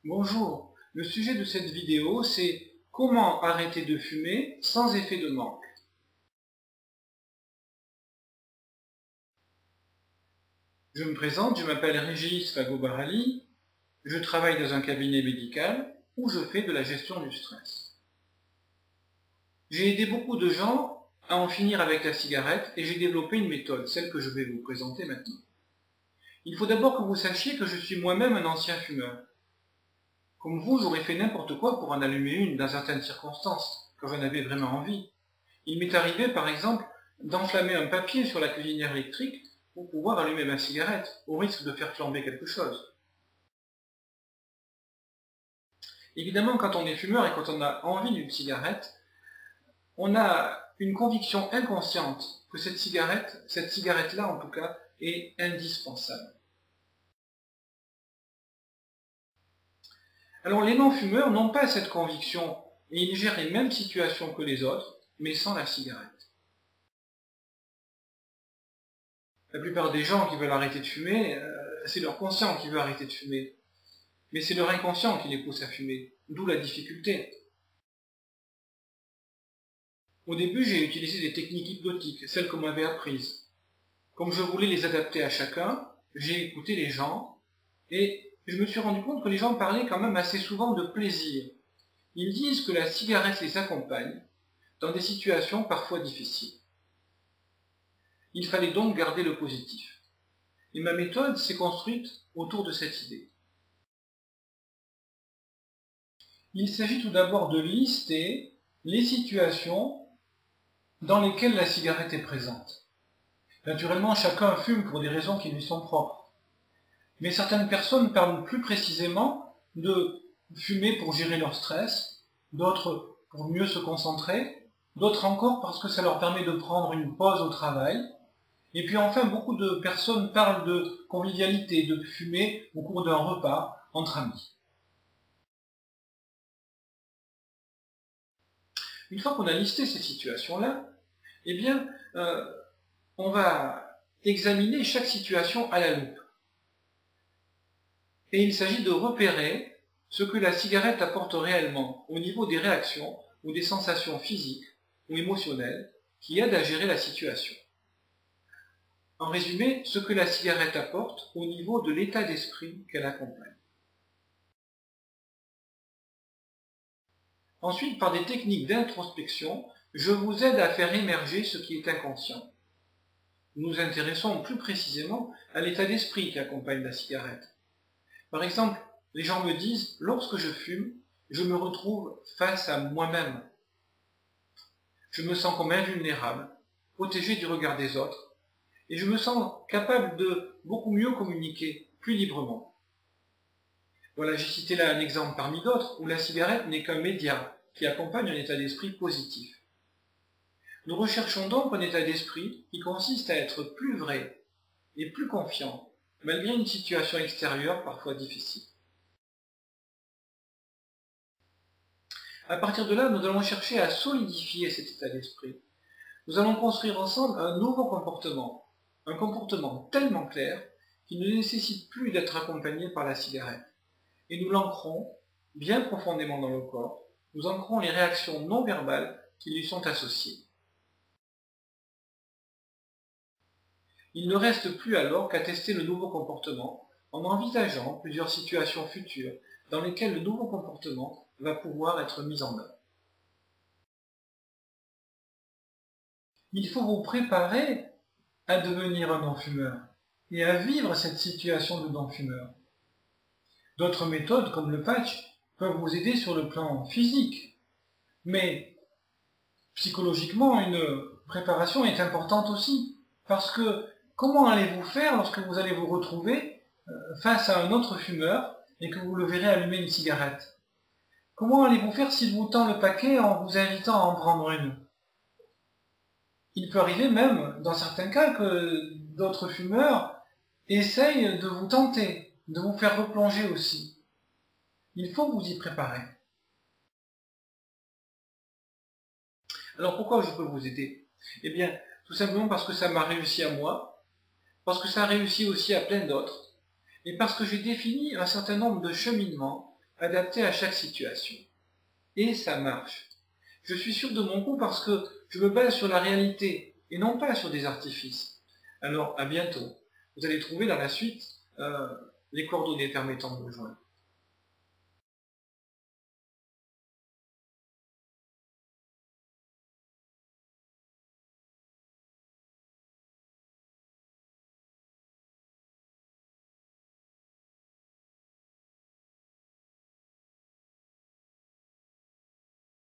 Bonjour, le sujet de cette vidéo c'est comment arrêter de fumer sans effet de manque. Je me présente, je m'appelle Régis Fagobarali, je travaille dans un cabinet médical où je fais de la gestion du stress. J'ai aidé beaucoup de gens à en finir avec la cigarette et j'ai développé une méthode, celle que je vais vous présenter maintenant. Il faut d'abord que vous sachiez que je suis moi-même un ancien fumeur. Comme vous, j'aurais fait n'importe quoi pour en allumer une dans certaines circonstances, quand j'en avais vraiment envie. Il m'est arrivé, par exemple, d'enflammer un papier sur la cuisinière électrique pour pouvoir allumer ma cigarette, au risque de faire flamber quelque chose. Évidemment, quand on est fumeur et quand on a envie d'une cigarette, on a une conviction inconsciente que cette cigarette-là en tout cas, est indispensable. Alors les non-fumeurs n'ont pas cette conviction et ils gèrent les mêmes situations que les autres, mais sans la cigarette. La plupart des gens qui veulent arrêter de fumer, c'est leur conscient qui veut arrêter de fumer. Mais c'est leur inconscient qui les pousse à fumer, d'où la difficulté. Au début, j'ai utilisé des techniques hypnotiques, celles qu'on m'avait apprises. Comme je voulais les adapter à chacun, j'ai écouté les gens, et je me suis rendu compte que les gens parlaient quand même assez souvent de plaisir. Ils disent que la cigarette les accompagne dans des situations parfois difficiles. Il fallait donc garder le positif. Et ma méthode s'est construite autour de cette idée. Il s'agit tout d'abord de lister les situations dans lesquelles la cigarette est présente. Naturellement, chacun fume pour des raisons qui lui sont propres. Mais certaines personnes parlent plus précisément de fumer pour gérer leur stress, d'autres pour mieux se concentrer, d'autres encore parce que ça leur permet de prendre une pause au travail. Et puis enfin, beaucoup de personnes parlent de convivialité, de fumer au cours d'un repas entre amis. Une fois qu'on a listé ces situations-là, eh bien, on va examiner chaque situation à la loupe. Et il s'agit de repérer ce que la cigarette apporte réellement au niveau des réactions ou des sensations physiques ou émotionnelles qui aident à gérer la situation. En résumé, ce que la cigarette apporte au niveau de l'état d'esprit qu'elle accompagne. Ensuite, par des techniques d'introspection, je vous aide à faire émerger ce qui est inconscient. Nous nous intéressons plus précisément à l'état d'esprit qui accompagne la cigarette. Par exemple, les gens me disent, lorsque je fume, je me retrouve face à moi-même. Je me sens comme invulnérable, protégé du regard des autres, et je me sens capable de beaucoup mieux communiquer, plus librement. Voilà, j'ai cité là un exemple parmi d'autres où la cigarette n'est qu'un média qui accompagne un état d'esprit positif. Nous recherchons donc un état d'esprit qui consiste à être plus vrai et plus confiant, malgré une situation extérieure parfois difficile. À partir de là, nous allons chercher à solidifier cet état d'esprit. Nous allons construire ensemble un nouveau comportement, un comportement tellement clair qu'il ne nécessite plus d'être accompagné par la cigarette. Et nous l'ancrons bien profondément dans le corps, nous ancrons les réactions non verbales qui lui sont associées. Il ne reste plus alors qu'à tester le nouveau comportement en envisageant plusieurs situations futures dans lesquelles le nouveau comportement va pouvoir être mis en œuvre. Il faut vous préparer à devenir un non-fumeur et à vivre cette situation de non-fumeur. D'autres méthodes, comme le patch, peuvent vous aider sur le plan physique, mais psychologiquement, une préparation est importante aussi, parce que comment allez-vous faire lorsque vous allez vous retrouver face à un autre fumeur et que vous le verrez allumer une cigarette? Comment allez-vous faire s'il vous tend le paquet en vous invitant à en prendre une? Il peut arriver même, dans certains cas, que d'autres fumeurs essayent de vous tenter, de vous faire replonger aussi. Il faut vous y préparer. Alors pourquoi je peux vous aider? Eh bien, tout simplement parce que ça m'a réussi à moi, parce que ça a réussi aussi à plein d'autres, et parce que j'ai défini un certain nombre de cheminements adapté à chaque situation. Et ça marche. Je suis sûr de mon coup parce que je me base sur la réalité et non pas sur des artifices. Alors, à bientôt. Vous allez trouver dans la suite les coordonnées permettant de me joindre.